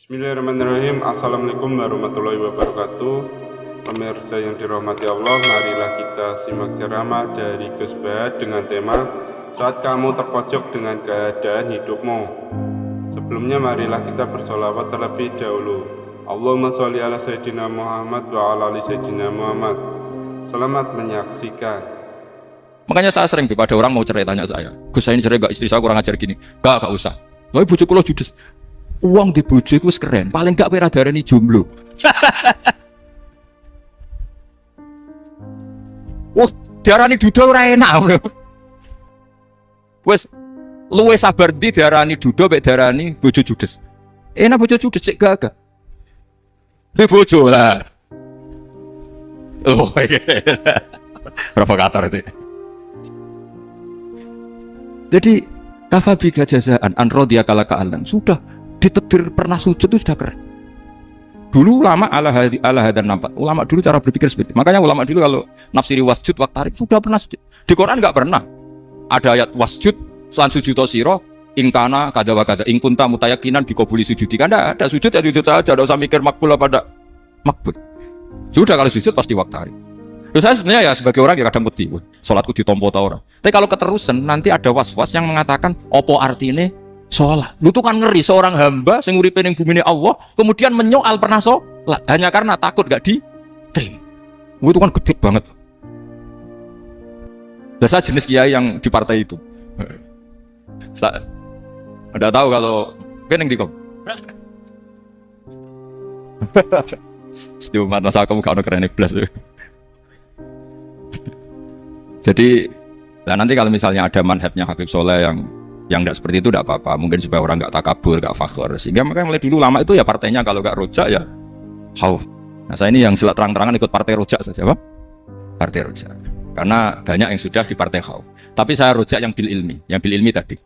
Bismillahirrahmanirrahim. Assalamualaikum warahmatullahi wabarakatuh. Pemirsa yang dirahmati Allah, marilah kita simak ceramah dari Gus Bahat dengan tema Saat Kamu Terpojok dengan Keadaan Hidupmu. Sebelumnya marilah kita bersolawat terlebih dahulu. Allahumma sholli ala Sayyidina Muhammad wa ala ali Sayyidina Muhammad. Selamat menyaksikan. Makanya saya sering pada orang mau cerai tanya saya, Gus saya ini cerai gak, istri saya kurang ajar gini. Gak usah. Tapi bojo kula judes. Uang di bojo itu keren, paling gak kira darani jomblo. Wah, darani duda ora enak. Wes luwe sabar ndi darani duda mek darani bojo judes. Enak bojo judes cek gagah. Di bojo lah. Oh, provokator itu. Jadi kafabiga jazaan an rodiya kala ka'alan sudah ditetir pernah sujud itu sudah keren. Dulu ulama ala hadan nampak. Ulama dulu cara berpikir seperti itu. Makanya ulama dulu kalau nafsiri wasjud waktarif sudah pernah sujud. Di Quran enggak pernah ada ayat wasjud selan sujud siro ingkana kada wa kada ingkunta mutayakinan bikobuli sujudi. Kan ada sujud ya sujud saja, tidak usah mikir makbul apa tidak makbul. Sudah kalau sujud pasti waktarif. Terus saya sebenarnya ya sebagai orang ya kadang wedi, sholatku ditompo ta ora. Tapi kalau keterusan nanti ada was-was yang mengatakan opo artine sholat. Lu tuh kan ngeri seorang hamba sing uripe ning bumine Allah kemudian menyoal pernah sholat hanya karena takut gak diterima. Itu kan gede banget. Biasa jenis kiai yang di partai itu. Saya udah tahu kalau keneng di kok. Setiap masa kamu gak ada keren plus. Jadi nanti kalau misalnya ada manhajnya Habib Soleh yang tidak seperti itu tidak apa-apa, mungkin supaya orang nggak takabur, nggak fakhr, sehingga mereka mulai dulu lama itu ya partainya kalau nggak rojak ya khauf. Nah saya ini yang jelas terang-terangan ikut partai rojak saja, Pak. Partai rojak, karena banyak yang sudah di partai khauf. Tapi saya rojak yang bil ilmi tadi.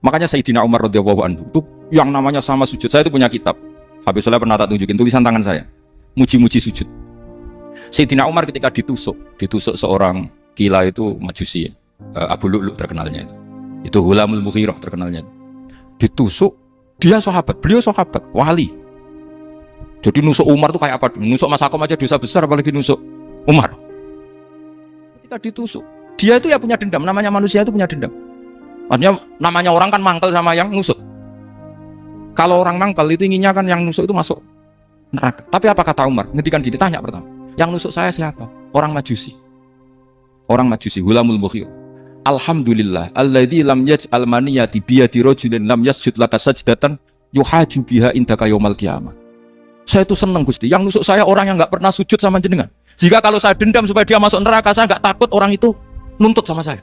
Makanya Sayyidina Umar radhiyallahu anhu itu yang namanya sama sujud. Saya itu punya kitab, Habib Soleh pernah tak tunjukin tulisan tangan saya, muji-muji sujud. Sayyidina Umar ketika ditusuk seorang Kila itu majusi, Abu Lu'lu terkenalnya itu Hulamul Mughirah terkenalnya. Ditusuk, dia sahabat, beliau sahabat, wali. Jadi nusuk Umar tuh kayak apa? Nusuk Mas Akom aja dosa besar, apalagi nusuk Umar. Ketika ditusuk, dia itu ya punya dendam, namanya manusia itu punya dendam. Maksudnya namanya orang kan mangkel sama yang nusuk. Kalau orang mangkel itu inginnya kan yang nusuk itu masuk neraka. Tapi apa kata Umar? Ngendikan gini, tanya pertama, yang nusuk saya siapa? Orang majusi. Orang majusi, Hulamul Mughirah. Alhamdulillah, alladzi lam yaj'al maniyati biyadi rajulin lam yasjud laka sajdatan yuhaju biha indaka yaumil qiyamah. Saya itu senang Gusti, yang nusuk saya orang yang enggak pernah sujud sama jenengan. Jika kalau saya dendam supaya dia masuk neraka, saya enggak takut orang itu nuntut sama saya.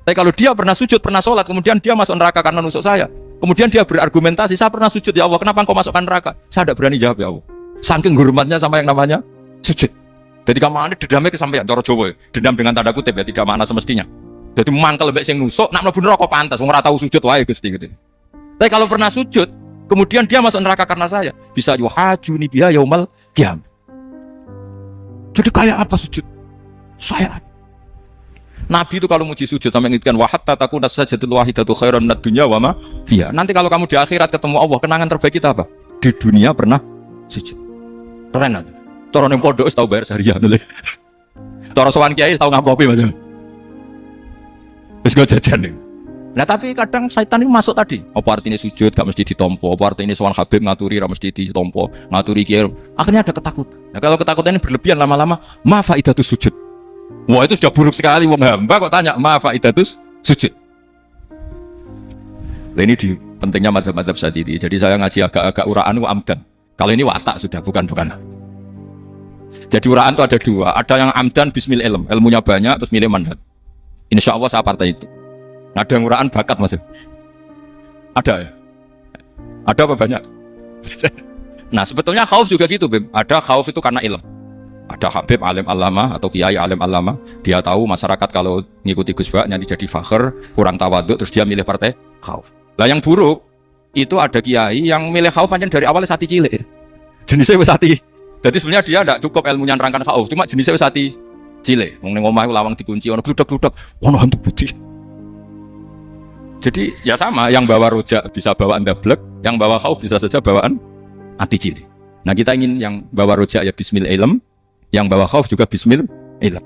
Tapi kalau dia pernah sujud, pernah sholat, kemudian dia masuk neraka karena nusuk saya, kemudian dia berargumentasi, saya pernah sujud ya Allah, kenapa engkau masukkan neraka? Saya tidak berani jawab ya Allah. Saking hormatnya sama yang namanya sujud. Jadi kamane dendamnya kesampaian cara Jawa. Dendam dengan tanda kutip ya, tidak makna semestinya. Jadi mangkel mbek sing nusuk, nak mlebu neraka pantas, wong ora tau sujud wae Gusti gitu. Tapi kalau pernah sujud, kemudian dia masuk neraka karena saya, bisa yuhajuni biha yaumal qiyamah. Jadi kayak apa sujud? Saya Nabi itu kalau muji sujud sampai ngintikan wa hatta takuna sajdatul wahidatu khairan minad dunya wa ma fiha. Nanti kalau kamu di akhirat ketemu Allah, kenangan terbaik kita apa? Di dunia pernah sujud. Keren aja. Cara ning pondok wis tau bayar seharian lho. Cara sowan kiai tau ngapopi Mas. Wis go jajan nih. Nah tapi kadang setan itu masuk tadi. Apa artinya sujud gak mesti ditompo, apa artinya sowan Habib ngaturi ra mesti ditompo, ngaturi kiai. Akhirnya ada ketakutan. Nah kalau ketakutan ini berlebihan lama-lama, ma faidatus sujud. Wah itu sudah buruk sekali wong hamba kok tanya ma faidatus sujud. Nah, ini di pentingnya mazhab-mazhab saat ini. Jadi saya ngaji agak-agak uraan amdan. Kalau ini watak sudah bukan. Jadi uraan itu ada dua, ada yang amdan bismil ilm, ilmunya banyak terus milih manhaj. Insya Allah saya partai itu. Ada yang uraan bakat Mas. Ada ya? Ada apa banyak? Nah sebetulnya khauf juga gitu Bim. Ada khauf itu karena ilm. Ada Habib alim alama atau kiai alim alama, dia tahu masyarakat kalau ngikuti Gus Bak nanti jadi fakhr, kurang tawaduk, terus dia milih partai khauf. Lah yang buruk itu ada kiai yang milih khauf pancen dari awalnya sati cilik. Jenisnya wis sati. Jadi sebenarnya dia tidak cukup ilmunya nerangkan khauf, cuma jenisnya wis hati cilik. Wong ning omah lawang dikunci, ono gludak-gludak, ono hantu putih. Jadi ya sama, yang bawa rojak bisa bawaan dablek, yang bawa khauf bisa saja bawaan ati cilik. Nah kita ingin yang bawa roja ya bismil ilm, yang bawa khauf juga bismil ilm.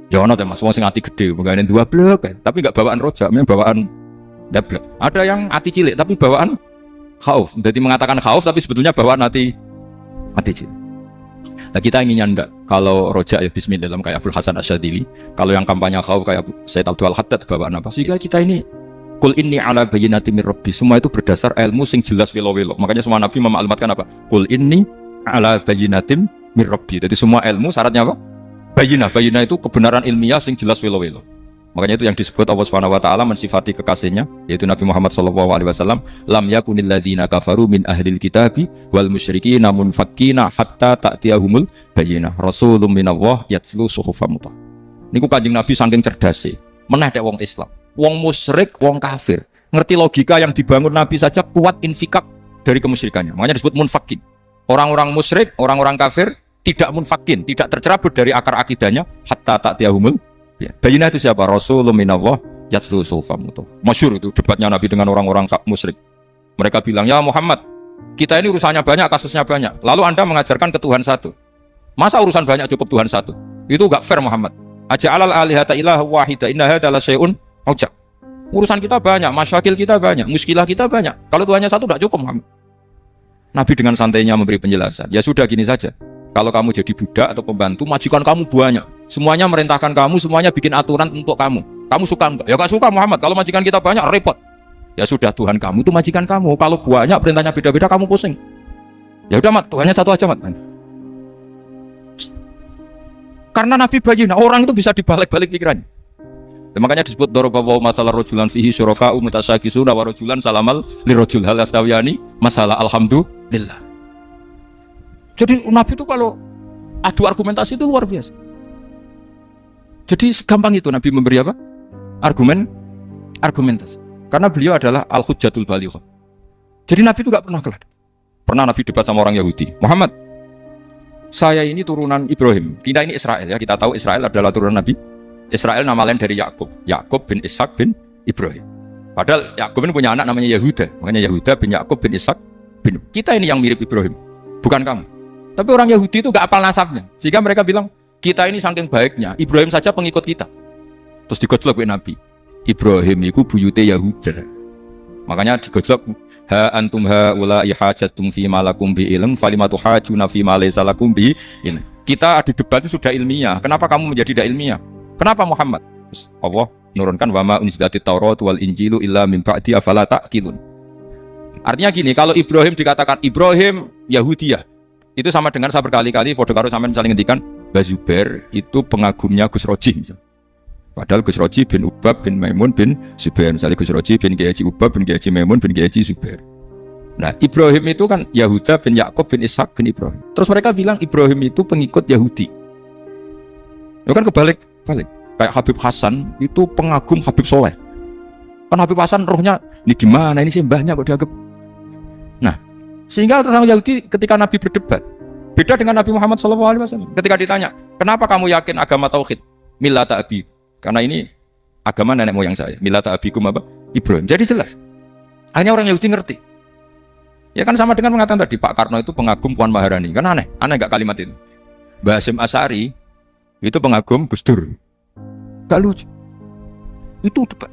Ya ono Mas, wong sing ati gede, mengane dua blek, tapi enggak bawaan roja, memang bawaan dablek. Ada yang ati cilik tapi bawaan khauf. Jadi mengatakan khauf tapi sebetulnya bawaan ati cilik. Nah kita inginnya enggak, kalau roja ya bismil ilm kayak Abdul Hasan Asyadili, kalau yang kampanye khauf kayak Said Abdul Haddad bawaan apa? Sehingga kita ini Qul inni ala bayyinatin min rabbi, semua itu berdasar ilmu sing jelas welo-welo. Makanya semua nabi memaklumatkan apa? Qul inni ala bayyinatin min rabbi. Jadi semua ilmu syaratnya apa? Bayyinah. Bayyinah itu kebenaran ilmiah sing jelas welo-welo. Makanya itu yang disebut Allah Subhanahu wa taala mensifati kekasihnya yaitu Nabi Muhammad sallallahu alaihi wasallam, lam yakunil ladzina kafaru min ahlil kitabi wal musyrikin munfakkina hatta ta'tiyahumul bayyinah. Rasulun minallah yatslu suhufan mutahharah. Niku Kanjeng Nabi saking cerdase, meneh dek wong Islam. Wong musyrik, wong kafir, ngerti logika yang dibangun Nabi saja kuat infikak dari kemusyrikannya. Makanya disebut munfakin. Orang-orang musyrik, orang-orang kafir tidak munfakin, tidak tercerabut dari akar akidahnya hatta ta'tiyahumul bayyinah. Itu siapa? Rasulun minallah yatslu suhufan mutahharah. Masyhur itu debatnya Nabi dengan orang-orang musyrik. Mereka bilang, "Ya Muhammad, kita ini urusannya banyak, kasusnya banyak. Lalu Anda mengajarkan ke Tuhan satu. Masa urusan banyak cukup Tuhan satu? Itu enggak fair Muhammad. Aja'alal alihata ilaha wahida inna hadza la syai'un ujab. Urusan kita banyak, masyakil kita banyak, muskilah kita banyak. Kalau Tuhannya satu tidak cukup Muhammad." Nabi dengan santainya memberi penjelasan. Ya sudah gini saja. Kalau kamu jadi budak atau pembantu, majikan kamu banyak. Semuanya merintahkan kamu, semuanya bikin aturan untuk kamu. Kamu suka enggak? Ya enggak suka Muhammad. Kalau majikan kita banyak repot. Ya sudah, Tuhan kamu itu majikan kamu. Kalau banyak perintahnya beda-beda kamu pusing. Ya udah Mat, Tuhannya satu aja Mat. Karena Nabi bayyinah, orang itu bisa dibalik-balik pikirannya. Dan makanya disebut daraballahu masalah rajulan fihi syuraka'u mutasyakisuna wa rajulan salamal lirajul hal astawiyani masalah alhamdulillah. Jadi Nabi itu kalau adu argumentasi itu luar biasa. Jadi segampang itu Nabi memberi apa? Argumentasi. Karena beliau adalah al-hujjatul balighah. Jadi Nabi itu gak pernah kalah. Pernah Nabi debat sama orang Yahudi. Muhammad, saya ini turunan Ibrahim. Kita ini Israel ya. Kita tahu Israel adalah turunan Nabi. Israel nama lain dari Yakub. Yakub bin Ishak bin Ibrahim. Padahal Yakub ini punya anak namanya Yahuda. Makanya Yahuda bin Yakub bin Ishak bin. Kita ini yang mirip Ibrahim, bukan kamu. Tapi orang Yahudi itu gak apal nasabnya. Sehingga mereka bilang, kita ini saking baiknya, Ibrahim saja pengikut kita. Terus digojlok oleh Nabi. Ibrahim itu buyute Yahuda. Makanya digojlok, ha antum haula'i hajatum fi ma lakum bi ilm falimatu hajuna fi ma laysa lakum bi ilm. Kita adu debat itu sudah ilmiah. Kenapa kamu menjadi tidak ilmiah? Kenapa Muhammad? Terus Allah menurunkan wa ma unzilatit Taurat wal Injilu illa min ba'di afala ta'qilun. Artinya gini, kalau Ibrahim dikatakan Ibrahim Yahudiyah, itu sama dengan saya berkali-kali podo karo sampean saling ngendikan Mbah Zubair itu pengagumnya Gus Roji. Padahal Gus Roji bin Ubab bin Maimun bin Zubair. Misalnya Gus Roji bin Kiai Haji Ubab bin Kiai Haji Maimun bin Kiai Haji Zubair. Nah, Ibrahim itu kan Yahuda bin Yakub bin Ishak bin Ibrahim. Terus mereka bilang Ibrahim itu pengikut Yahudi. Itu kan kebalik. Kayak Habib Hasan itu pengagum Habib Soleh. Kan Habib Hasan rohnya ini gimana, ini sih mbahnya kok dianggap. Nah, sehingga orang Yahudi ketika Nabi berdebat beda dengan Nabi Muhammad SAW. Ketika ditanya, kenapa kamu yakin agama tauhid? Millata abi. Karena ini agama nenek moyang saya. Millata abikum apa? Ibrahim. Jadi jelas. Hanya orang Yahudi ngerti. Ya kan sama dengan mengatakan tadi Pak Karno itu pengagum Puan Maharani. Kan aneh gak kalimat itu? Mbah Hasyim Asy'ari itu pengagum Gus Dur. Gak lucu. Itu debat.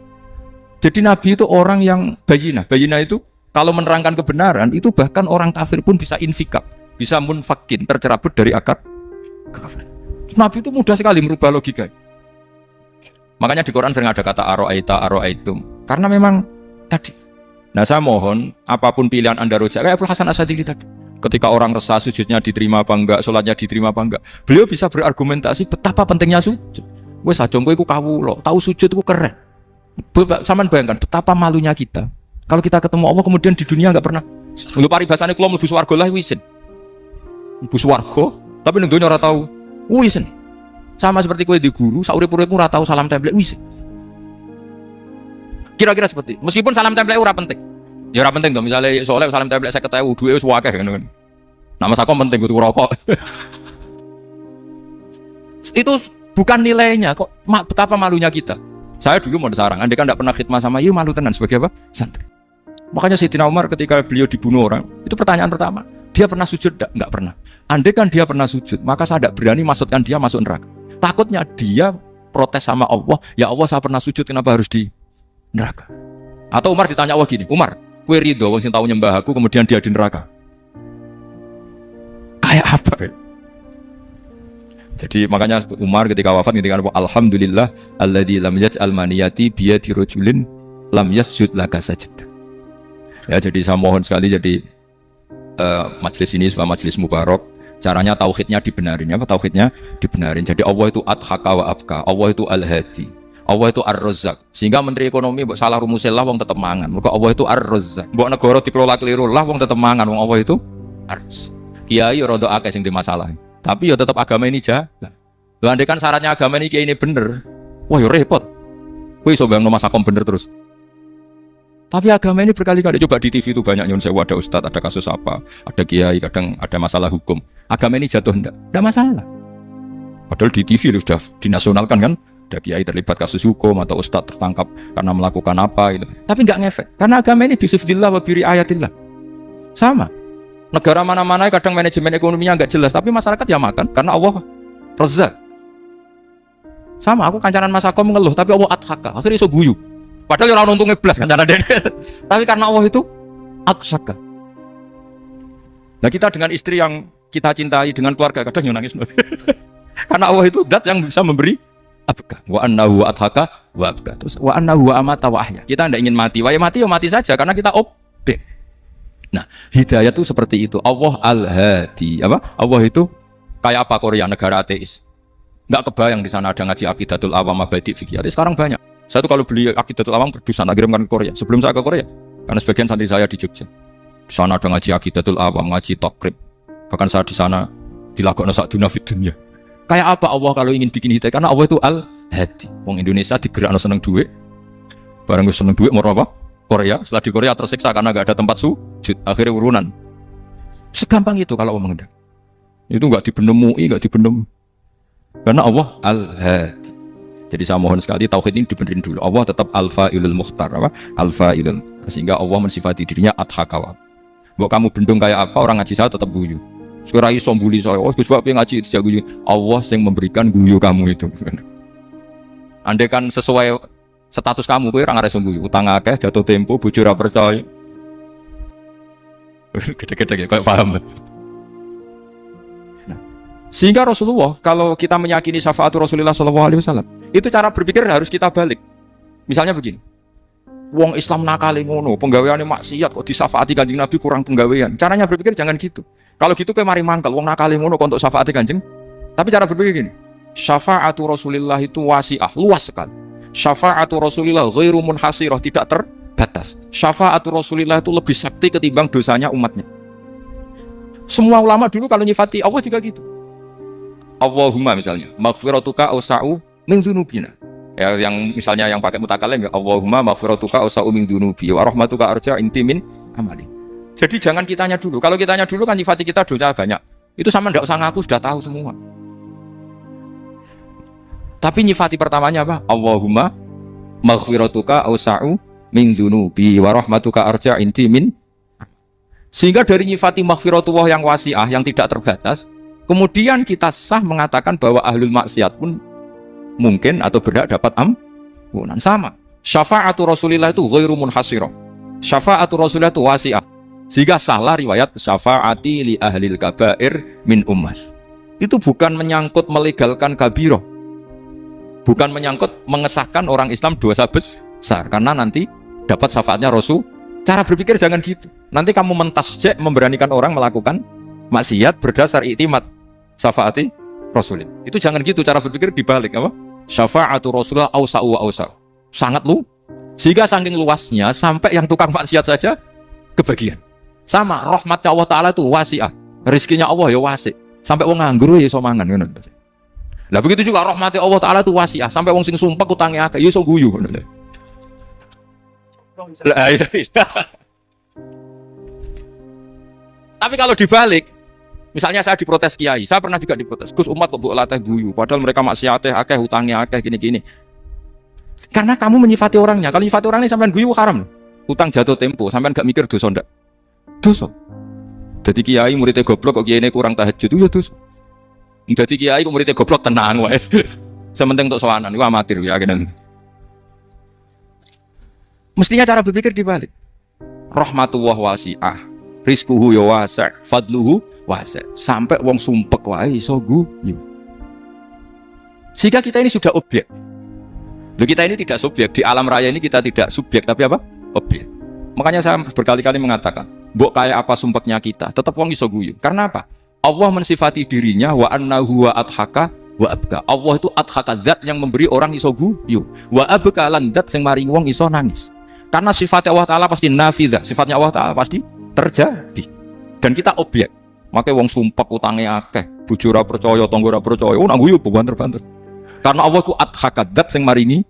Jadi Nabi itu orang yang bayyinah. Bayyinah itu kalau menerangkan kebenaran itu bahkan orang kafir pun bisa infikak, bisa munfakin, tercerabut dari akar kafir. Nabi itu mudah sekali merubah logika. Makanya di Quran sering ada kata aro'aitum. Karena memang tadi. Nah saya mohon apapun pilihan Anda rojak kayak Abdul Hasan Asyadili tadi. Ketika orang resah sujudnya diterima apa enggak, sholatnya diterima apa enggak, beliau bisa berargumentasi betapa pentingnya sujud. Wes aja kowe iku kawula, tahu sujud itu keren. Saman bayangkan betapa malunya kita. Kalau kita ketemu Allah kemudian di dunia enggak pernah. Lho paribasane kula mlebu swarga lah wisin. Mlebu swarga, tapi ning donya ora tahu wisin. Sama seperti kowe di guru, saurip-uripmu ora tahu salam template wisin. Kira-kira seperti. Meskipun salam template ora penting. Ya ora penting to, misalnya soalnya salam template 50.000 duwe wis akeh ngono kan. Nama sakom penting kudu rokok. Itu bukan nilainya kok, betapa malunya kita. Saya dulu mau sarang, andai kan tidak pernah khidmah sama you, malu tenan sebagai apa? Santri. Makanya Sayyidina Umar ketika beliau dibunuh orang, itu pertanyaan pertama, dia pernah sujud? Enggak pernah. Andai kan dia pernah sujud, maka saya tidak berani masukkan dia masuk neraka. Takutnya dia protes sama Allah, ya Allah saya pernah sujud, kenapa harus di neraka? Atau Umar ditanya Allah gini, Umar, kowe ridho wong sing tau nyembah aku kemudian dia di neraka? Kayak apa ya? Jadi makanya Umar ketika wafat ketika alhamdulillah alladzi lam yaj'al maniyati biyadi rajulin lam yasjud laka sajid. Ya, jadi saya mohon sekali jadi majelis ini sebuah majelis mubarak, caranya tauhidnya dibenarin. Apa tauhidnya dibenarin? Jadi Allah itu adhaka wa abka, Allah itu al-hadi, Allah itu ar-razzaq. Sehingga menteri ekonomi mbok salah rumusnya lah wong tetep mangan. Mergo Allah itu ar-razzaq. Mbok negara dikelola keliru lah wong tetep mangan, wong Allah itu ar-razzaq. Kiai rada akeh sing dimasalah. Tapi ya tetap agama ini jalan. Lho andai kan syaratnya agama ini kiai ini bener, wah ya repot. Kowe iso bayangno masakom bener terus. Tapi agama ini berkali-kali coba di TV itu banyak nyun sewu, ada ustadz, ada kasus apa, ada kiai, kadang ada masalah hukum. Agama ini jatuh enggak masalah. Padahal di TV itu sudah dinasionalkan kan, ada kiai terlibat kasus hukum atau ustadz tertangkap karena melakukan apa itu. Tapi enggak ngefek, karena agama ini bisifdillah wa biri ayatillah. Sama. Negara mana-mana kadang manajemen ekonominya enggak jelas, tapi masyarakat ya makan karena Allah rezak. Sama, aku kancanan masakom ngeluh, tapi Allah adhaka, akhirnya iso guyu. Padahal orang untungnya belas kancanan dede. Tapi karena Allah itu adhaka. Nah kita dengan istri yang kita cintai, dengan keluarga kadang yang nangis. Karena Allah itu zat yang bisa memberi adhaka. Wa annahu adhaka wa abka. Terus wa annahu amata wa ahya. Kita tidak ingin mati, ya mati saja karena kita objek. Nah, hidayah itu seperti itu. Allah al-hadi. Apa? Allah itu kayak apa Korea, negara ateis. Enggak kebayang di sana ada ngaji Aqidatul Awam Abadi Fikih. Sekarang banyak. Saya tuh kalau beli Aqidatul Awam berdusan kirimkan ke Korea. Sebelum saya ke Korea, karena sebagian santri saya di Jogja. Di sana ada ngaji Aqidatul Awam, ngaji Takrib. Bahkan saya di sana dilakokno sak dunya fid dunya. Kayak apa Allah kalau ingin bikin hidayah? Karena Allah itu al-hadi. Wong Indonesia digerakno seneng duit. Barang wis seneng duit mau apa? Korea, setelah di Korea tersiksa karena gak ada tempat sujud, akhirnya urunan. Segampang itu kalau Allah mengendaki. Itu gak dibenem MUI, gak dibenem. Karena Allah al-hadi. Jadi saya mohon sekali tauhid ini dibenerin dulu. Allah tetap al-fa'ilul mukhtar, apa? Al-fa'ilul. Sehingga Allah mensifati dirinya adhaka. Mbok kamu bendung kayak apa, orang ngaji saya tetap guyu. Sekarang iso mbuli saya, oh Gus Bapak ngaji itu guyu. Allah yang memberikan guyu kamu itu. Andai kan sesuai status kamu, kowe ora ngarep guyu, utang akeh, jatuh tempo, bojo ora percaya. Gede-gede kayak paham. Nah, sehingga Rasulullah kalau kita meyakini syafaat Rasulullah SAW, itu cara berpikir harus kita balik. Misalnya begini. Wong Islam nakali ngono, penggaweane maksiat kok disafaati Kanjeng Nabi kurang penggawean. Caranya berpikir jangan gitu. Kalau gitu kayak mari mangkel, wong nakali ngono kok untuk syafaati Kanjeng. Tapi cara berpikir gini. Syafaatu Rasulullah itu wasi'ah, luas sekali. Syafaatu Rasulillah ghairu munhasirah, tidak terbatas. Syafaatu Rasulillah itu lebih sakti ketimbang dosanya umatnya. Semua ulama dulu kalau nyifati Allah juga gitu. Allahumma misalnya, maghfiratuka awsa'u min dzunubina. Ya, yang misalnya yang pakai mutakalim ya Allahumma maghfiratuka awsa'u min dzunubi wa rahmatuka arja intimin amali. Jadi jangan kitanya dulu. Kalau kitanya dulu kan nyifati kita dosa banyak. Itu sama ndak usah ngaku sudah tahu semua. Tapi nyifati pertamanya apa? Allahumma maghfiratuka awsa'u min dzunubi wa rahmatuka arja intimin. Sehingga dari nyifati maghfiratullah yang wasi'ah, yang tidak terbatas, kemudian kita sah mengatakan bahwa ahlul maksiat pun mungkin atau berhak dapat ampunan. Sama. Syafa'atu Rasulillah itu ghairu munhasirah. Syafa'atu Rasulillah itu wasi'ah. Sehingga sahlah riwayat syafa'ati li ahlil kabair min ummah. Itu bukan menyangkut melegalkan kabirah. Bukan menyangkut mengesahkan orang Islam dosa besar, karena nanti dapat syafaatnya Rasul. Cara berpikir jangan gitu. Nanti kamu mentasjek memberanikan orang melakukan maksiat berdasar iktimat syafaati Rasulin. Itu jangan gitu, cara berpikir dibalik apa? Syafa'atu Rasulullah awsa'u wa awsa'u. Sangat lu. Sehingga saking luasnya sampai yang tukang maksiat saja kebagian. Sama rahmatnya Allah Ta'ala itu wasi'ah. Rizkinya Allah ya wasi'. Sampai wong nganggur ya iso mangan ngono. Lah begitu juga rahmati Allah Ta'ala itu wasi'ah. Sampai wong sing sumpah utangnya akeh ya iso guyu. Lah iya. Tapi kalau dibalik, misalnya saya diprotes kiai, saya pernah juga diprotes. Gus umat kok mbok latih guyu, padahal mereka maksiate akeh, utangnya akeh gini-gini. Karena kamu menyifati orangnya. Kalau menyifati orangnya sampean guyu haram. utang jatuh tempo, sampean gak mikir dosa ndak? Dosa. Jadi kiai muridnya goblok kok kiai kurang tahajud itu ya dosa. Jadi kiai kok muridnya goblok tenang wae. Sementing untuk sowanan iku amatir ya kenen. Mestinya cara berpikir dibalik. Rahmatullah wasi'ah, rizquhu ya wasi', fadluhu wasi'. Sampai wong sumpek wae iso guyu. Jika kita ini sudah objek. Loh, kita ini tidak subjek, di alam raya ini kita tidak subjek tapi apa? Objek. Makanya saya berkali-kali mengatakan, mbok kayak apa sumpeknya kita, tetap wong iso guyu. Karena apa? Allah mensifati dirinya wa annahu wa adhaka wa abka. Allah itu adhaka, zat yang memberi orang iso guyu. Wa abka lan zat sing maring wong iso nangis. Karena sifatnya Allah Ta'ala pasti nafidzah, sifatnya Allah Ta'ala pasti terjadi. Dan kita objek. Makanya wong sumpek utangnya akeh, bojo ora percaya, tangga ora percaya, nak guyu banter-banter. Karena Allah itu adhaka, zat sing maringi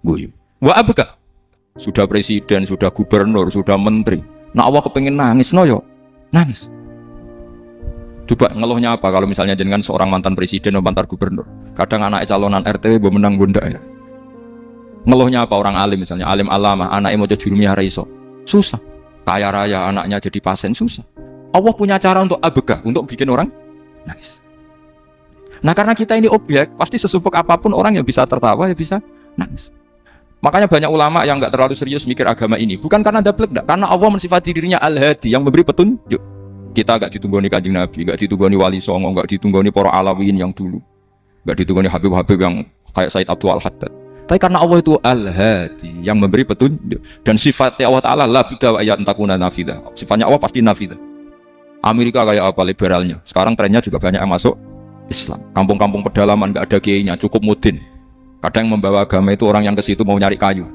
guyu. Wa abka. Sudah presiden, sudah gubernur, sudah menteri. Nah Allah kepengen nangis, no yo nangis. Coba ngeluhnya apa kalau misalnya jenengan seorang mantan presiden atau mantan gubernur. Kadang anak calonan RT gue menang bunda ya. Ngeluhnya apa orang alim misalnya, alim alama, anaknya mau jadi jurumiyah iso. Susah. Kaya raya anaknya jadi pasien susah. Allah punya cara untuk abeka, untuk bikin orang nangis. Nah karena kita ini objek, pasti sesumpek apapun orang yang bisa tertawa ya bisa nangis. Makanya banyak ulama yang nggak terlalu serius mikir agama ini, bukan karena dablek, enggak, karena Allah mensifati dirinya Al-Hadi yang memberi petunjuk. Kita nggak ditunggoni Kanjeng Nabi, nggak ditunggoni Wali Songo, nggak ditunggoni para alawin yang dulu, nggak ditunggoni Habib-Habib yang kayak Said Abdul Al-Haddad. Tapi karena Allah itu Al-Hadi yang memberi petunjuk, dan sifatnya Allah Taala la bida wa ayat takuna nafidah. Sifatnya Allah pasti nafidah. Amerika kayak apa liberalnya, sekarang trennya juga banyak yang masuk Islam. Kampung-kampung pedalaman nggak ada kiainya, cukup mudin. Kadang membawa agama itu orang yang ke situ mau nyari kayu.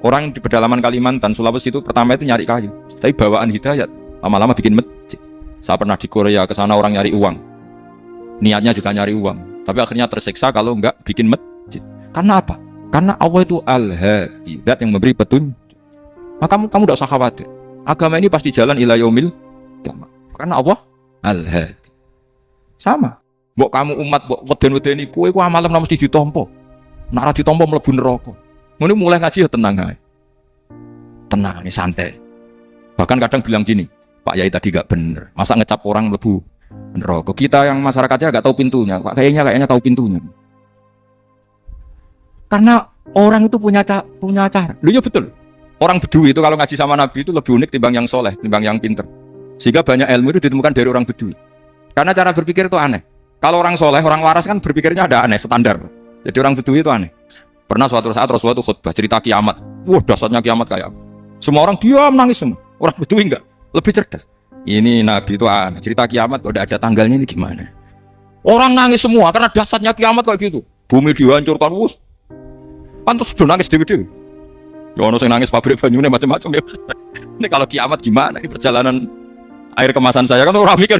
Orang di pedalaman Kalimantan, Sulawesi itu pertama itu nyari kayu. Tapi bawaan hidayat, lama-lama bikin masjid. Saya pernah di Korea, ke sana orang nyari uang. Niatnya juga nyari uang. Tapi akhirnya tersiksa kalau enggak bikin masjid. Karena apa? Karena Allah itu Al-Hadi, zat yang memberi petunjuk. Maka kamu tidak usah khawatir. Agama ini pasti jalan ila yaumil qiyamah. Karena Allah Al-Hadi. Sama. Mbok kamu umat, mbok weden-wedeni kowe ku amalan mesti ditampa. Nak ra ditampa mlebu neraka. Ngono mulai ngaji ya tenang ae. Tenang, santai. Bahkan kadang bilang gini, Pak Yai tadi gak bener. Masa ngecap orang mlebu neraka? Kita yang masyarakatnya gak tahu pintunya. Pak kayaknya tahu pintunya. Karena orang itu punya cara. Loh ya betul. Orang Bedui itu kalau ngaji sama Nabi itu lebih unik timbang yang soleh, timbang yang pinter. Sehingga banyak ilmu itu ditemukan dari orang Bedui. Karena cara berpikir itu aneh. Kalau orang soleh, orang waras kan berpikirnya ada aneh, standar. Jadi orang Bedui itu aneh. Pernah suatu saat Rasulullah itu khutbah cerita kiamat. Wah, dasarnya kiamat kayak apa? Semua orang diam nangis semua. Orang Bedui enggak, lebih cerdas. Ini Nabi itu aneh. Cerita kiamat kok ada tanggalnya ini gimana? Orang nangis semua karena dasarnya kiamat kayak gitu. Bumi dihancurkan, wus. Pantas sudah nangis dewi-dewi. Ya ono sing nangis pabrik banyune macam-macam. Ini kalau kiamat gimana? Ini perjalanan air kemasan saya kan orang mikir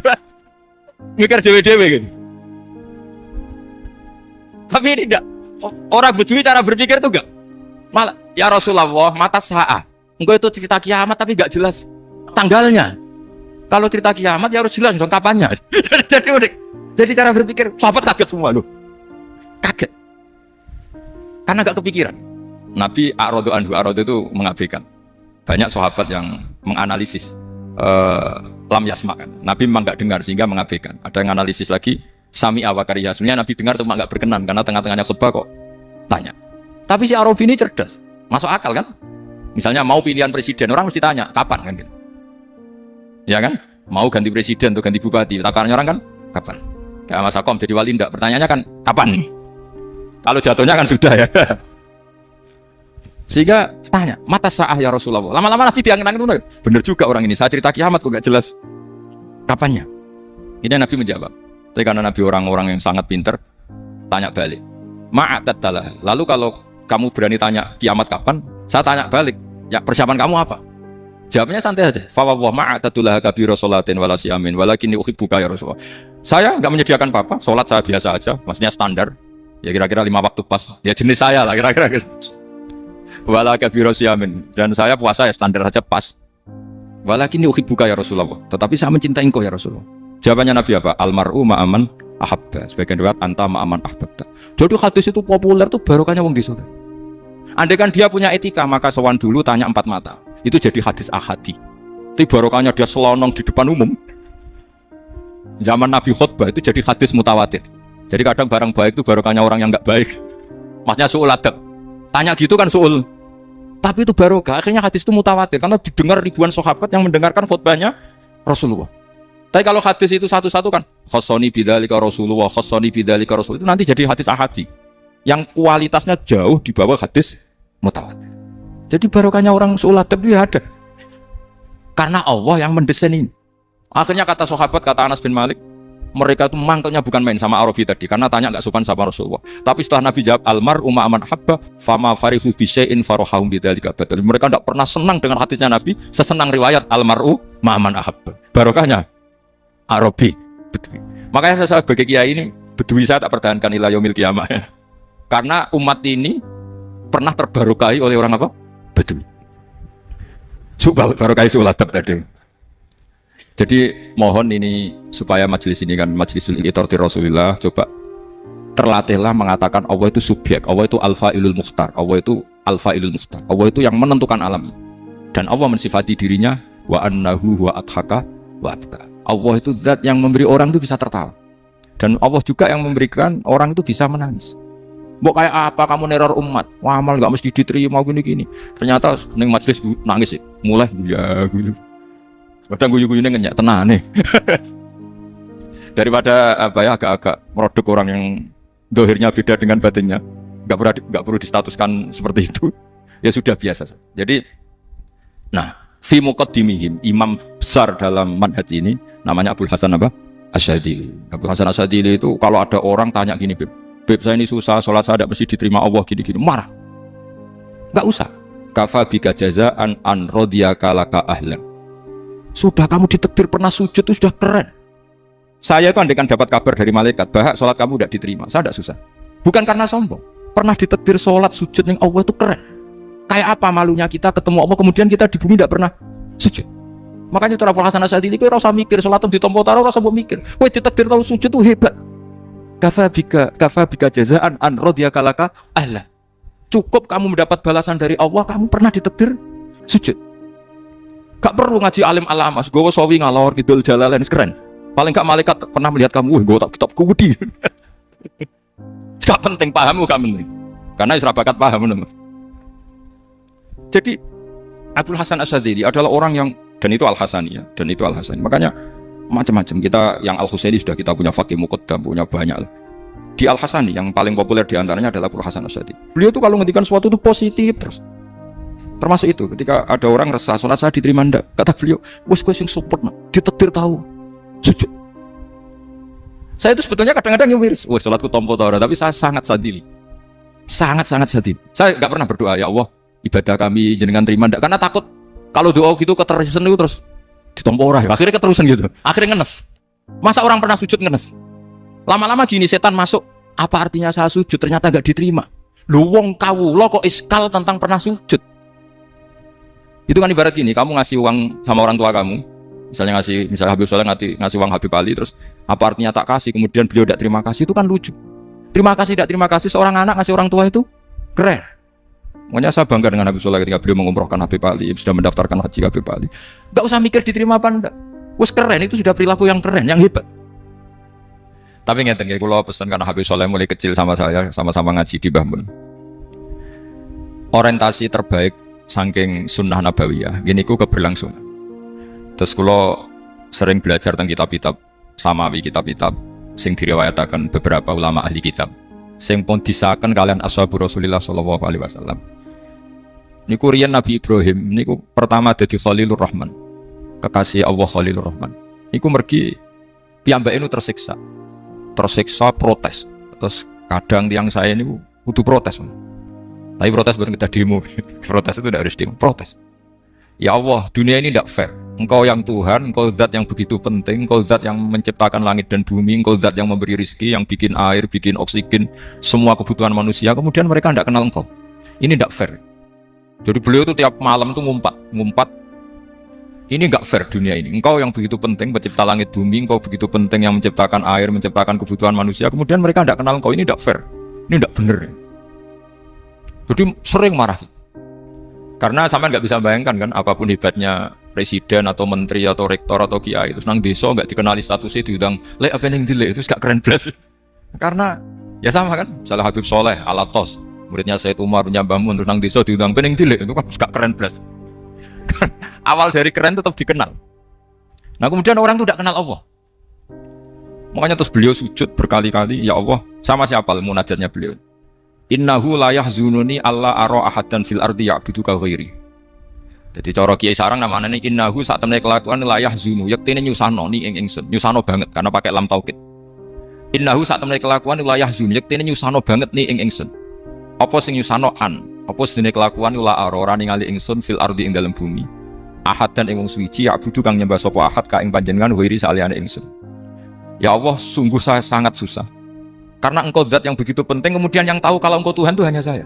dewi-dewi gitu. Tapi ini tidak. Orang Bedui cara berpikir itu enggak. Malah, ya Rasulullah, mata sa'a. Engkau itu cerita kiamat tapi enggak jelas tanggalnya. Kalau cerita kiamat ya harus jelas dong kapannya. Jadi unik. Jadi cara berpikir, sahabat kaget semua loh. Kaget. Karena enggak kepikiran. Nabi A'radu itu mengabaikan. Banyak sahabat yang menganalisis lam yasma kan. Nabi memang enggak dengar sehingga mengabaikan. Ada yang analisis lagi Sami awakariya, sebenarnya Nabi dengar cuma nggak berkenan karena tengah-tengahnya khutbah kok tanya. Tapi si Arabi ini cerdas, masuk akal kan? Misalnya mau pilihan presiden, orang mesti tanya kapan kan gitu. Ya kan? Mau ganti presiden atau ganti bupati, takarannya orang kan kapan? Kayak Mas Akom jadi wali ndak? Pertanyaannya kan kapan? Kalau jatuhnya kan sudah ya. Sehingga tanya, mata sa'ah ya Rasulullah. Lama-lama Nabi diangin-angin, bener juga orang ini. Saya cerita kiamat kok nggak jelas kapannya. Ini Nabi menjawab. Tapi karena Nabi orang-orang yang sangat pintar, tanya balik. Ma'atatalah. Lalu kalau kamu berani tanya kiamat kapan, saya tanya balik. Ya persiapan kamu apa? Jawabnya santai aja. Fawwah ma'atatulah kabira sholatin wala siyamin walakinni uhibbuka ya Rasulullah. Saya enggak menyediakan apa-apa, sholat saya biasa aja, maksudnya standar. Ya kira-kira 5 waktu pas. Ya jenis saya lah kira-kira. Wala kabira siyamin, dan saya puasa ya standar saja pas. Walakinni uhibbuka ya Rasulullah. Tetapi saya mencintai engkau ya Rasulullah. Jawabannya Nabi apa? Almar'u ma'aman ahabba. Sebagian riwayat anta ma'aman ahbabta. Jadi hadis itu populer tuh barokahnya wong di surga. Andai kan dia punya etika, maka sowan dulu tanya 4 mata. itu jadi hadis ahadi. Tapi barokahnya dia selonong di depan umum. Zaman Nabi khutbah itu jadi hadis mutawatir. Jadi kadang barang baik itu barokahnya orang yang nggak baik. Maksudnya su'ul adab. Tanya gitu kan su'ul. Tapi itu barokah. Akhirnya hadis itu mutawatir karena didengar ribuan sahabat yang mendengarkan khutbahnya Rasulullah. Tapi kalau hadis itu satu-satu kan khossoni bidzalika Rasulullah, khossoni bidzalika Rasulullah, itu nanti jadi hadis ahadi yang kualitasnya jauh di bawah hadis mutawatir. Jadi barokahnya orang su'ul adab itu ada. Karena Allah yang mendesain ini. Akhirnya kata sahabat, kata Anas bin Malik, mereka itu mangkelnya bukan main sama Arabi tadi karena tanya nggak sopan sama Rasulullah. Tapi setelah Nabi jawab almar'u ma'aman habba fama farihu bi syai'in farahum bidzalika badal. Mereka tidak pernah senang dengan hadisnya Nabi sesenang riwayat almar'u ma'aman ahabba. Barokahnya Arabi, Bedui. Makanya saya sebagai kiai ini Bedui saya tak pertahankan ila yaumil qiyamah ya. Karena umat ini pernah terbarokahi oleh orang apa? Bedui. Barokahi su'ul adab tadi. Jadi mohon ini supaya majelis ini kan majlisul itorti Rasulullah, coba terlatihlah mengatakan Allah itu subjek, Allah itu al-fa'ilul mukhtar, Allah itu al-fa'ilul mukhtar, Allah itu yang menentukan alam. Dan Allah mensifati dirinya wa annahu wa adhaka wa abka. Allah itu zat yang memberi orang itu bisa tertawa. Dan Allah juga yang memberikan orang itu bisa menangis. Mbok kayak apa kamu neror umat? Wah, amal gak mesti diterima gini-gini. Ternyata ning majelis nangis sih. Mulai ya gitu. Kadang guyu-guyune ngenyak tenane. Daripada apa ya agak-agak merodok orang yang dohirnya beda dengan batinnya. Enggak perlu distatuskan seperti itu. Ya sudah biasa saja. Jadi fi muqaddimihim, imam besar dalam manhaj ini namanya Abul Hasan apa? Asyadili. Abul Hasan Asyadili itu kalau ada orang tanya gini, Beb saya ini susah, sholat saya tidak mesti diterima Allah gini-gini, marah. Enggak usah. Kafa bika jazaan an radiyaka laka ahlan. Sudah kamu ditakdir pernah sujud itu sudah keren. Saya itu andaikan dapat kabar dari malaikat bahwa sholat kamu tidak diterima, saya tidak susah. Bukan karena sombong. Pernah ditakdir sholat sujud yang Allah itu keren. Kayak apa malunya kita ketemu Allah kemudian kita di bumi tidak pernah sujud. Makanya Abul Hasan Asyadili kowe ora usah mikir salat ditampa taro ora usah mbok mikir. Kowe ditakdir tau sujud itu hebat. Kafa bika jazaan an radiyaka laka ahla. Cukup kamu mendapat balasan dari Allah, kamu pernah ditakdir sujud. Gak perlu ngaji alim alamas, gowo sawi ngalor kidul jalalain keren. Paling gak malaikat pernah melihat kamu, gowo tak kitab kuwedi. Gak penting pahammu gak penting. Karena isra bakat paham teman. Jadi Abul Hasan Asyadili adalah orang yang, dan itu Al-Hasani ya, dan itu Al-Hasani. Makanya macam-macam kita yang Al-Husaini sudah kita punya Faqih Muqaddam, punya banyak. Di Al-Hasani yang paling populer diantaranya adalah Abul Hasan Asyadili. Beliau tuh kalau ngendikan sesuatu itu positif terus. Termasuk itu ketika ada orang resah sholat saya diterima ndak, kata beliau, wes gue sing support nak, ditetir tahu sujud. Saya itu sebetulnya kadang-kadang ngewirs, wes sholatku tompo tau, tapi saya sangat sadili, sangat sadili. Saya nggak pernah berdoa ya Allah ibadah kami jenengan terima ndak, karena takut kalau doa gitu keterusan itu terus ditompo ora ya. Akhirnya keterusan gitu, akhirnya ngenes. Masa orang pernah sujud ngenes? Lama-lama gini setan masuk, apa artinya saya sujud ternyata nggak diterima. Lu wong kawula kok iskal tentang pernah sujud. Itu kan ibarat gini, kamu ngasih uang sama orang tua kamu, misalnya Habib Soleh ngasih uang Habib Ali, terus apa artinya tak kasih, kemudian beliau tidak terima kasih, itu kan lucu. Terima kasih tidak terima kasih, seorang anak ngasih orang tua itu keren. Makanya saya bangga dengan Habib Soleh ketika beliau mengumrohkan Habib Ali, sudah mendaftarkan haji Habib Ali. Gak usah mikir diterima apa enggak, wes keren, itu sudah perilaku yang keren, yang hebat. Tapi ngeten ya, kalau pesan karena Habib Soleh mulai kecil sama saya, sama-sama ngaji di Bahmun. Orientasi terbaik saking sunnah nabawiyah gini ku keberlangsungan. Terus kalau sering belajar tentang kitab-kitab samawi, kitab-kitab sing diriwayatakan beberapa ulama ahli kitab sing pun disahkan kalian ashabu Rasulillah sallallahu alaihi wasallam. Niku riyen Nabi Ibrahim niku pertama dadi Khalilur Rahman, kekasih Allah Khalilur Rahman. Niku mergi piyambake nu tersiksa protes. Terus kadang tiang saya niku kudu protes. Tapi protes bukan kita demo. Protes itu tidak harus demo, protes. Ya Allah, dunia ini tidak fair. Engkau yang Tuhan, engkau zat yang begitu penting, engkau zat yang menciptakan langit dan bumi, engkau zat yang memberi rizki, yang bikin air, bikin oksigen, semua kebutuhan manusia, kemudian mereka tidak kenal engkau. Ini tidak fair. Jadi beliau itu tiap malam itu ngumpat. Ini tidak fair dunia ini. Engkau yang begitu penting, pencipta langit bumi, engkau begitu penting yang menciptakan air, menciptakan kebutuhan manusia, kemudian mereka tidak kenal engkau. Ini tidak fair. Ini tidak benar. Jadi sering marah. Karena sampean nggak bisa bayangkan kan, apapun hebatnya presiden atau menteri atau rektor atau kiai itu nang desa nggak dikenali statusnya diundang lek apa yang dilek itu gak keren belas. Karena ya sama kan, misalnya Habib Soleh Alatos, muridnya Said Umar punya Mbah Mun terus nang desa diundang pening dilek itu kan gak keren belas. Awal dari keren tetap dikenal. Nah kemudian orang itu tidak kenal Allah. Makanya terus beliau sujud berkali-kali, ya Allah, sama siapa munajatnya beliau? Innahu la yahzununi alla ara ahadan fil ardi ya'buduka ghairi. Jadi cara kiai sarang namanya innahu sak temene kelakuan la yahzunu, yektene nyusano ni ing ingsun, nyusano banget karena pakai lam taukid. Innahu sak temene kelakuan la yahzunu, yektene nyusano banget ni ing ingsun. Apa sing nyusano an? Apa sedene kelakuan la ara ora ningali ingsun fil ardi ing dalam bumi. Ahadan ing wong suci ya'budu kang nyembah sapa ahad ka ing panjenengan ghairi saliyane ingsun. Ya Allah, sungguh saya sangat susah. Karena engkau zat yang begitu penting, kemudian yang tahu kalau engkau Tuhan itu hanya saya.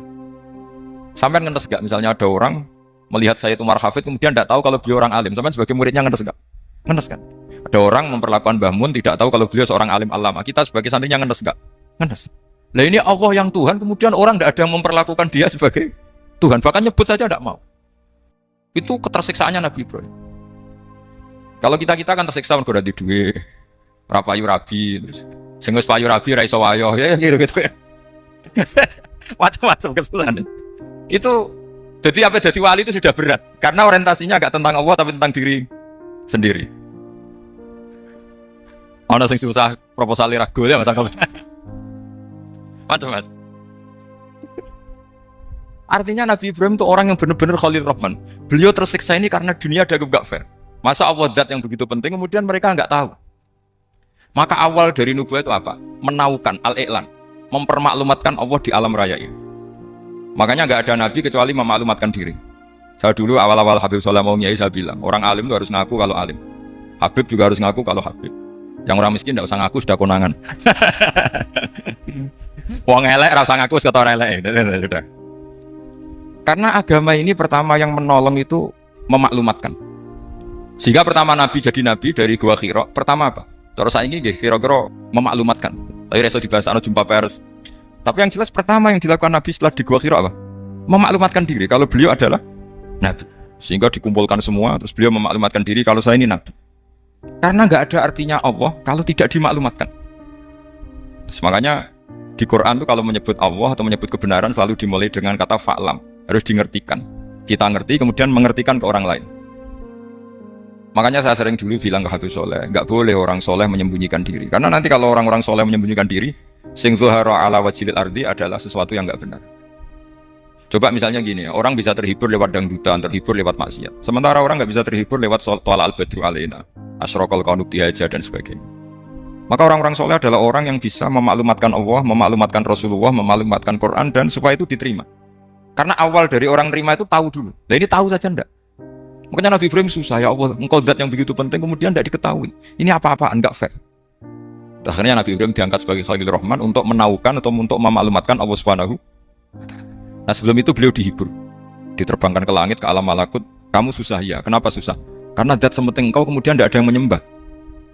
Sampai ngenes gak? Misalnya ada orang melihat saya itu Hafid, kemudian tidak tahu kalau beliau orang alim. Sampai sebagai muridnya ngenes gak? Ngenes kan? Ada orang memperlakukan Mbah Mun tidak tahu kalau beliau seorang alim alama. Kita sebagai santrinya ngenes gak? Ngenes. Lah ini Allah yang Tuhan, kemudian orang tidak ada yang memperlakukan dia sebagai Tuhan. Bahkan nyebut saja tidak mau. Itu ketersiksaannya Nabi Ibrahim. Kalau kita kan tersiksa mergo di duwe, rapayu rabi terus. Sing wis payu rabi ra iso wayo ya gitu ya. Macam-macam kesulitan. Itu jadi apa jadi wali itu sudah berat karena orientasinya agak tentang Allah tapi tentang diri sendiri. Ana sing susah proposal ragu ya Mas Angga. Macam-macam. Artinya Nabi Ibrahim itu orang yang benar-benar Khalil Rahman. Beliau tersiksa ini karena dunia dianggap gak fair. Masa Allah zat yang begitu penting kemudian mereka enggak tahu. Maka awal dari nubuah itu apa? Menaukan, al-i'lan, mempermaklumatkan Allah di alam raya ini. Makanya nggak ada nabi kecuali memaklumatkan diri. Saya dulu awal-awal Habib Soleh mau nyai saya bilang, orang alim itu harus ngaku kalau alim. Habib juga harus ngaku kalau Habib. Yang orang miskin nggak usah ngaku sudah konangan. Wong elek rasa ngaku kata orang elek. Sudah. Karena agama ini pertama yang menolong itu memaklumatkan. Sehingga pertama nabi jadi nabi dari Gua Hira, pertama apa? Terus saya ini kira-kira memaklumatkan. Tapi reso dibahas jumpa pers. Tapi yang jelas pertama yang dilakukan Nabi setelah di Gua Hira apa? Memaklumatkan diri kalau beliau adalah Nabi. Sehingga dikumpulkan semua, terus beliau memaklumatkan diri kalau saya ini Nabi. Karena nggak ada artinya Allah kalau tidak dimaklumatkan. Terus makanya di Quran itu kalau menyebut Allah atau menyebut kebenaran selalu dimulai dengan kata fa'lam. Harus dingertikan. Kita ngerti kemudian mengertikan ke orang lain. Makanya saya sering dulu bilang ke Habib Soleh, nggak boleh orang soleh menyembunyikan diri. Karena nanti kalau orang-orang soleh menyembunyikan diri, sing zuhara ala wajhil ardi adalah sesuatu yang nggak benar. Coba misalnya gini, orang bisa terhibur lewat dangdutan, terhibur lewat maksiat. Sementara orang nggak bisa terhibur lewat Thala al-Badru alaina, asyraqal qanub dihaja dan sebagainya. Maka orang-orang soleh adalah orang yang bisa memaklumatkan Allah, memaklumatkan Rasulullah, memaklumatkan Quran dan supaya itu diterima. Karena awal dari orang terima itu tahu dulu. Nah ini tahu saja enggak. Makanya Nabi Ibrahim susah, ya Allah, engkau zat yang begitu penting kemudian tidak diketahui. Ini apa-apaan, enggak fair. Akhirnya Nabi Ibrahim diangkat sebagai Khalil Rahman untuk menaukan atau untuk memaklumatkan Allah Subhanahu. Nah sebelum itu beliau dihibur, diterbangkan ke langit, ke alam malakut. Kamu susah ya, kenapa susah? Karena zat sementing engkau kemudian tidak ada yang menyembah.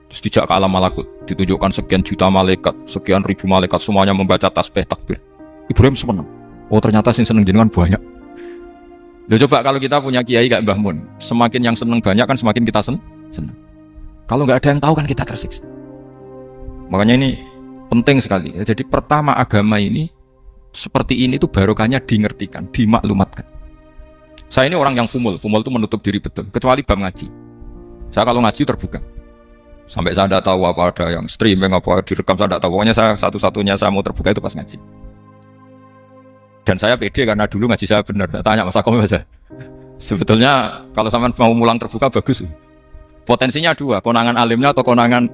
Terus dijak ke alam malakut, ditunjukkan sekian juta malaikat, sekian ribu malaikat, semuanya membaca tasbih takbir. Ibrahim senang. Oh ternyata yang senang jenengan banyak. Loh coba kalau kita punya kiai kayak Mbah Mun, semakin yang senang banyak kan semakin kita senang. Kalau nggak ada yang tahu kan kita tersiksa. Makanya ini penting sekali. Jadi pertama agama ini seperti ini tuh barokahnya dingertikan, dimaklumatkan. Saya ini orang yang fumul itu menutup diri betul. Kecuali bab ngaji. Saya kalau ngaji terbuka. Sampai saya tidak tahu apa ada yang streaming apa direkam saya tidak tahu. Pokoknya saya satu-satunya saya mau terbuka itu pas ngaji. Dan saya pede karena dulu ngaji saya benar. Saya tanya Mas Akom saja. Sebetulnya kalau sampean mau mulang terbuka bagus. Potensinya dua, konangan alimnya atau konangan.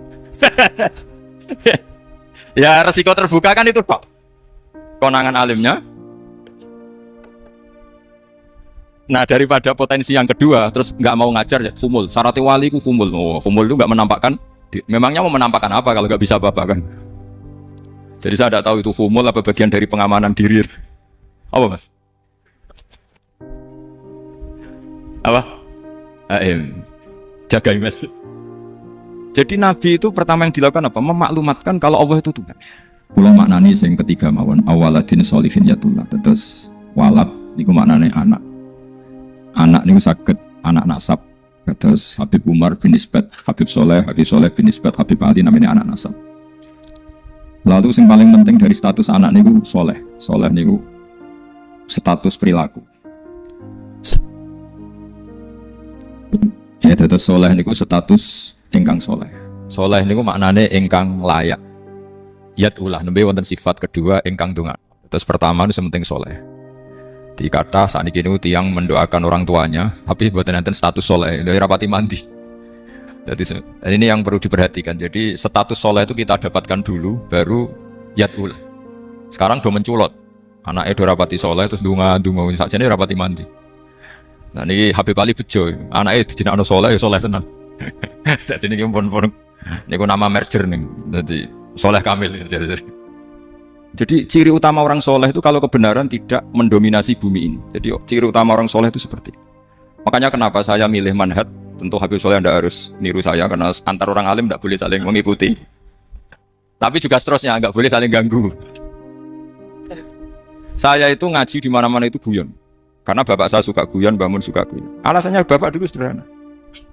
Ya resiko terbuka kan itu Pak. Konangan alimnya. Nah daripada potensi yang kedua, terus nggak mau ngajar ya fumul. Syarat wali ku fumul. Oh, fumul itu nggak menampakkan. Memangnya mau menampakkan apa kalau nggak bisa apa-apa kan? Jadi saya tidak tahu itu fumul apa bagian dari pengamanan diri. Apa Mas? Apa? Jaga image. Jadi Nabi itu pertama yang dilakukan apa? Memaklumatkan kalau Allah itu Tuhan. Kula maknani sing ketiga mawon awaladin sholihin ya Tullah. Terus walad niku maknane anak. anak niku saged anak nasab. Kados Habib Umar bin Isbat, Habib Soleh bin Isbat, Habib Ali namanya anak nasab. Lalu yang paling penting dari status anak niku soleh. Soleh niku status perilaku. Ya, terus soleh niku status ingkang soleh. Soleh niku maknane ingkang layak. Yat ulah nembe wonten sifat kedua ingkang donga. Terus pertama itu penting soleh. Dikata saat ini tiang mendoakan orang tuanya, tapi buatan enten status soleh dari rapati mandi. Jadi ini yang perlu diperhatikan. Jadi status soleh itu kita dapatkan dulu, baru yat ulah. Sekarang do menculot, anaknya do rapati soleh terus dunga saja ini rapati mandi. Nah ini Habib Ali bejo, anaknya dijinakno soleh, ya soleh tenan. Jadi ini pun ini nama merger nih, jadi soleh kamil. Jadi ciri utama orang soleh itu kalau kebenaran tidak mendominasi bumi ini. Jadi ciri utama orang soleh itu seperti itu. Makanya kenapa saya milih manhaj, tentu Habib Soleh Anda harus niru saya, karena antar orang alim tidak boleh saling mengikuti. Tapi juga seterusnya, nggak boleh saling ganggu. Saya itu ngaji di mana-mana itu guyon. Karena bapak saya suka guyon, bangun suka guyon. Alasannya bapak dulu sederhana.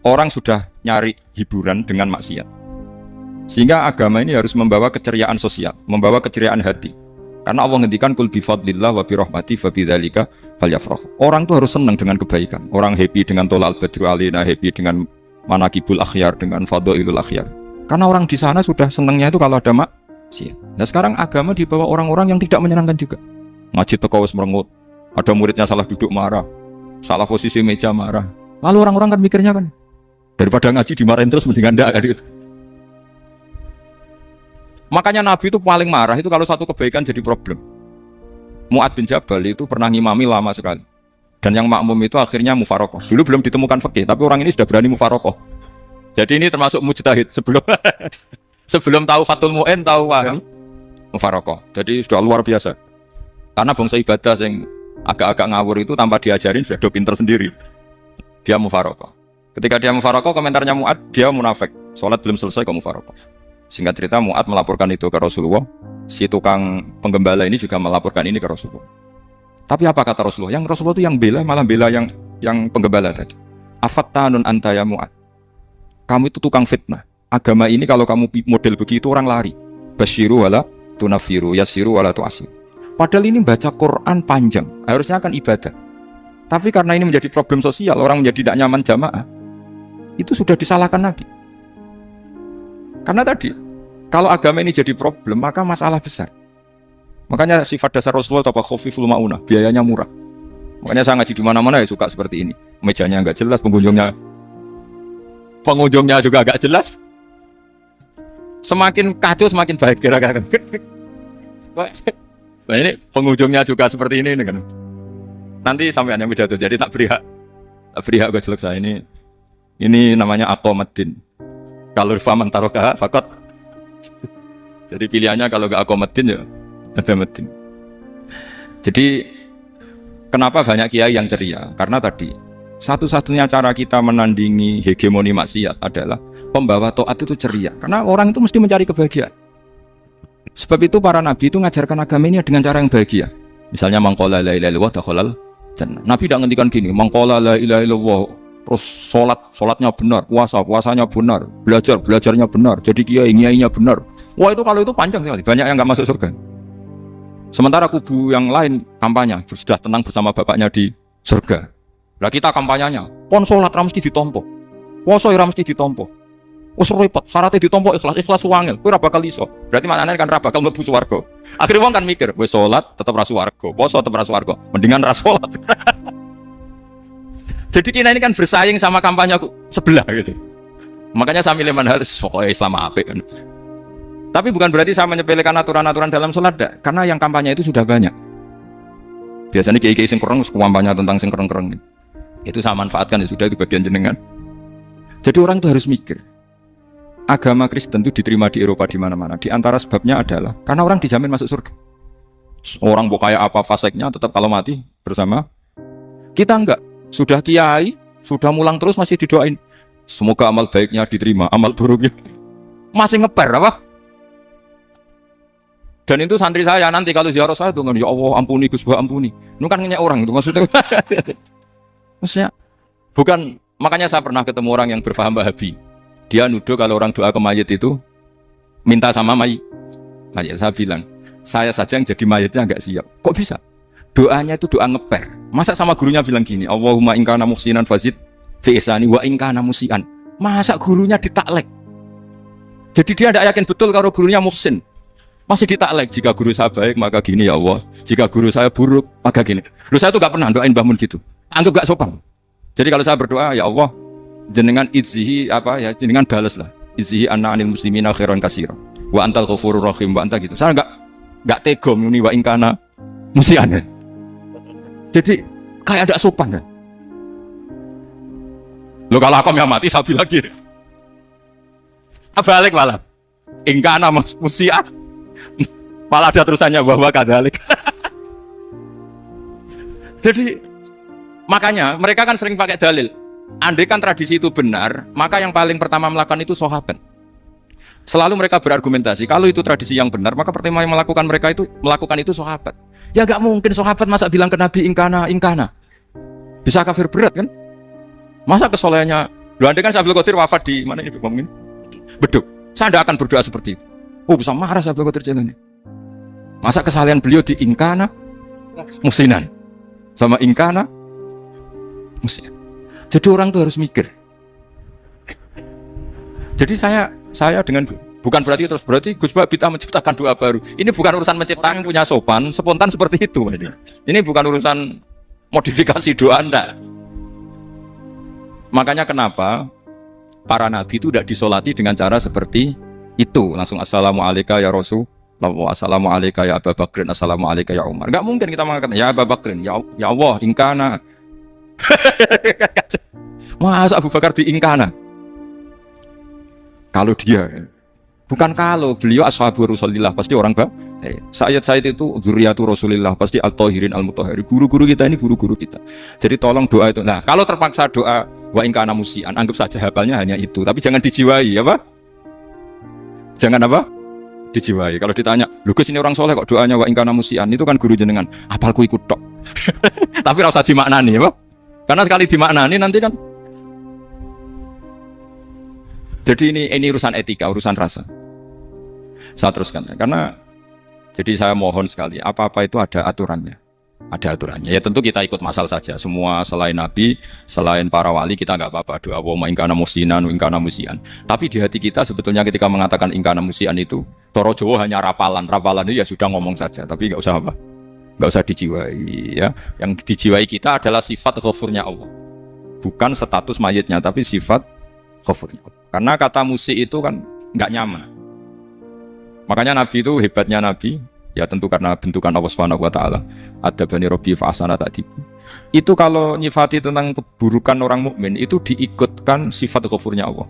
Orang sudah nyari hiburan dengan maksiat. Sehingga agama ini harus membawa keceriaan sosial, membawa keceriaan hati. Karena Allah ngendikan kul bi fadlillah wa bi rahmati fa bidzalika falyafrahu. Orang tuh harus senang dengan kebaikan. Orang happy dengan tolal badru alina, happy dengan manaqibul akhyar, dengan fadhailul akhyar. Karena orang di sana sudah senangnya itu kalau ada maksiat. Nah sekarang agama dibawa orang-orang yang tidak menyenangkan juga. Ngaji teko wis merengut, ada muridnya salah duduk marah, salah posisi meja marah. Lalu orang-orang kan mikirnya kan, daripada ngaji dimarahin terus mendingan ndak kan gitu. Makanya Nabi itu paling marah itu kalau satu kebaikan jadi problem. Mu'ad bin Jabal itu pernah ngimami lama sekali. Dan yang makmum itu akhirnya mufarokoh. Dulu belum ditemukan fikih, tapi orang ini sudah berani mufarokoh. Jadi ini termasuk mujtahid sebelum tahu Fathul Mu'in, tahu mufarokoh. Jadi sudah luar biasa. Karena bangsa ibadah yang agak-agak ngawur itu tanpa diajarin sudah do pinter sendiri. Dia mufarokoh. Ketika dia mufarokoh, komentarnya Mu'ad, dia munafik. Sholat belum selesai kok mufarokoh. Singkat cerita Mu'ad melaporkan itu ke Rasulullah. Si tukang penggembala ini juga melaporkan ini ke Rasulullah. Tapi apa kata Rasulullah? Yang Rasulullah itu yang bela, malah bela yang penggembala tadi. Afattanun anta ya Mu'ad. Kamu itu tukang fitnah. Agama ini kalau kamu model begitu orang lari. Basyiru wala tunafiru, yassiru wala tu'asir. Padahal ini baca Quran panjang, harusnya kan ibadah. Tapi karena ini menjadi problem sosial, orang menjadi tidak nyaman jamaah, itu sudah disalahkan Nabi. Karena tadi, kalau agama ini jadi problem, maka masalah besar. Makanya sifat dasar Rasulullah apa khafiful maunah, biayanya murah. Makanya saya ngaji di mana-mana ya suka seperti ini. Mejanya enggak jelas, pengunjungnya juga enggak jelas. Semakin kacau semakin baik kira-kira. Nah ini pengunjungnya juga seperti ini kan. Nanti sampai yang pidato, jadi tak beri hak gue selesai ini. Ini namanya aqomaddin. Kalau faman taroka fakot. Jadi pilihannya kalau gak aqomaddin ya ada medin. Jadi kenapa banyak kiai yang ceria? Karena tadi satu-satunya cara kita menandingi hegemoni maksiat adalah pembawa taat itu ceria. Karena orang itu mesti mencari kebahagiaan. Sebab itu para nabi itu ngajarkan agama ini dengan cara yang bahagia. Misalnya mangqala la ilaha illallah dakhalal jannah. Nabi tidak ngendikan gini, mangqala la ilaha illallah terus sholatnya benar, puasanya benar, belajarnya benar, jadi kiainya benar. Wah itu kalau itu panjang sekali, banyak yang nggak masuk surga. Sementara kubu yang lain kampanye sudah tenang bersama bapaknya di surga. Nah kita kampanyenya, pon sholat mesti ditompo, puasa mesti ditompo. Repot, syaratnya ditompo ikhlas wangil, kowe ora bakal iso. Berarti maknane kan ora bakal mlebu swarga. Akhire wong kan mikir, wis sholat tetep ra swarga, puasa tetep ra swarga, mendingan ra sholat. Jadi kita ini kan bersaing sama kampanye sebelah gitu. Makanya saya milih manhaj pokoknya Islam apik kan. Tapi bukan berarti saya menyepelekan aturan-aturan dalam sholat, karena yang kampanye itu sudah banyak. Biasanya kiai-kiai sing kereng kampanye tentang sing kereng-kereng. Itu saya manfaatkan, ya sudah, itu bagian jenengan. Jadi orang itu harus mikir. Agama Kristen itu diterima di Eropa di mana-mana. Di antara sebabnya adalah karena orang dijamin masuk surga. Orang kayak apa faseknya tetap kalau mati bersama. Kita enggak. Sudah kiai, sudah mulang terus masih didoain. Semoga amal baiknya diterima, amal buruknya masih ngeper apa? Dan itu santri saya nanti kalau ziarah saya tuh ya Allah ampuni Gus, ampuni. Itu kan ngenyek orang itu maksudnya. Maksudnya Bukan, makanya saya pernah ketemu orang yang berfaham Wahabi. Dia nuduh kalau orang doa ke mayit itu minta sama mayit. Saya bilang, saya saja yang jadi mayitnya nggak siap. Kok bisa? Doanya itu doa ngeper. Masa sama gurunya bilang gini, Allahumma in kana muhsinan fazid fi ihsani wa in kana musian. Masa gurunya ditaklek? Jadi dia tidak yakin betul kalau gurunya muhsin. Masih ditaklek, jika guru saya baik maka gini ya Allah, jika guru saya buruk maka gini. Lu saya tuh gak pernah doain Mbah Mun gitu. Anggap gak sopan. Jadi kalau saya berdoa, ya Allah, jenengan idzihi jenengan balas lah. Idzihi anna anil muslimina khairan katsira. Wa antal ghafurur rahim wa anta gitu. Saya enggak tega muni wa in kana musian. Jadi kayak ada sopan kan. Lo kalau aku yang mati sabi lagi. Balik malah. In kana musian. Malah ada terusannya bahwa kadalik. Jadi makanya mereka kan sering pakai dalil. Andai kan tradisi itu benar, maka yang paling pertama melakukan itu sahabat. Selalu mereka berargumentasi, kalau itu tradisi yang benar, maka pertama yang melakukan itu sahabat. Ya gak mungkin sahabat masa bilang ke Nabi ingkana. Bisa kafir berat kan? Masa kesolehannya, andai kan Abdul Qadir wafat di mana ini ngomongin? Beduk. Saya tidak akan berdoa seperti itu. Oh bisa marah Abdul Qadir jalannya. Masa kesalahan beliau di ingkana musinan sama ingkana musinan. Jadi orang tuh harus mikir. Jadi saya dengan bukan berarti Gus Bak Bita menciptakan doa baru. Ini bukan urusan menciptakan punya sopan spontan seperti itu. Ini bukan urusan modifikasi doa Anda. Makanya kenapa para nabi itu tidak disolati dengan cara seperti itu, langsung assalamualaikum ya Rasul. Assalamualaikum ya Abu Bakrin, assalamualaikum ya Umar. Enggak mungkin kita mengatakan ya Abu Bakrin, ya Allah, ingkana. Masa Abu Bakar di ingkana? Kalau dia, bukan kalau beliau ashabu Rasulillah pasti orang Sayyid itu dzurriyyatu Rasulillah pasti al-tahirin al-mutahharin. Guru-guru kita ini guru-guru kita. Jadi tolong doa itu. Nah, kalau terpaksa doa wa in kana musian, anggap saja hafalnya hanya itu, tapi jangan dijiwai, apa? Jangan apa? Dijiwai. Kalau ditanya, "Lho Gus ini orang soleh kok doanya wa in kana musian?" Itu kan guru jenengan, apalku ikut tok. Tapi ora usah dimaknani, apa? Karena sekali dimaknani nanti kan. Jadi ini urusan etika, urusan rasa. Saya teruskan karena jadi saya mohon sekali, apa-apa itu ada aturannya. Ada aturannya. Ya tentu kita ikut masal saja. Semua selain Nabi, selain para wali kita nggak apa-apa doa wa in kana musinan, wa in kana musian. Tapi di hati kita sebetulnya ketika mengatakan in kana musian itu Toro Jawa hanya rapalan itu ya sudah ngomong saja, tapi nggak usah apa, nggak usah dijiwai ya. Yang dijiwai kita adalah sifat ghafurnya Allah, bukan status mayitnya, tapi sifat ghafurnya. Karena kata musik itu kan nggak nyaman. Makanya Nabi itu hebatnya Nabi, ya tentu karena bentukan Allah Subhanahu Wa Taala. Ada bani Robi Fa'asana Ta'dibu. Itu kalau nyifati tentang keburukan orang mukmin itu diikutkan sifat ghafurnya Allah.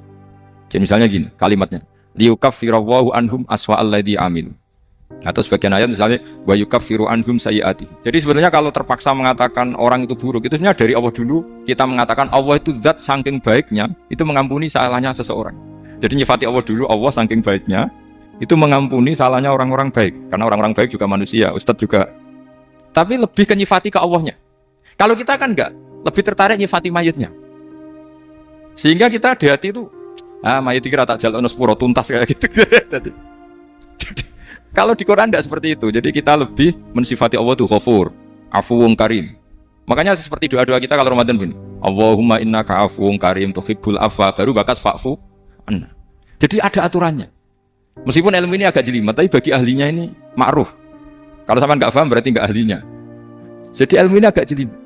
Jadi misalnya gini kalimatnya. Liyukaffirawwahu anhum aswa'al ladzi amilu. Atau sebagian ayat misalnya wa yukaffiru anhum sayyi'ati. Jadi sebenarnya kalau terpaksa mengatakan orang itu buruk itu sebenarnya dari Allah dulu kita mengatakan Allah itu zat saking baiknya itu mengampuni salahnya seseorang. Jadi nyifati Allah dulu, Allah saking baiknya itu mengampuni salahnya orang-orang baik. Karena orang-orang baik juga manusia, Ustadz juga. Tapi lebih ke nyifati ke Allahnya. Kalau kita kan enggak, lebih tertarik nyifati mayitnya. Sehingga kita di hati itu mayit kira tak jalan sepuro tuntas kayak gitu. Jadi, kalau di Quran tidak seperti itu. Jadi kita lebih mensifati Allah itu Ghafur, Afuwun Karim. Makanya seperti doa-doa kita kalau Ramadan begini. Allahumma innaka afuwun karim tuhibbul afwa baru bakas fa'fu anna. Jadi ada aturannya. Meskipun ilmu ini agak jelimet, tapi bagi ahlinya ini ma'ruf. Kalau sama nggak paham berarti nggak ahlinya. Jadi ilmu ini agak jelimet.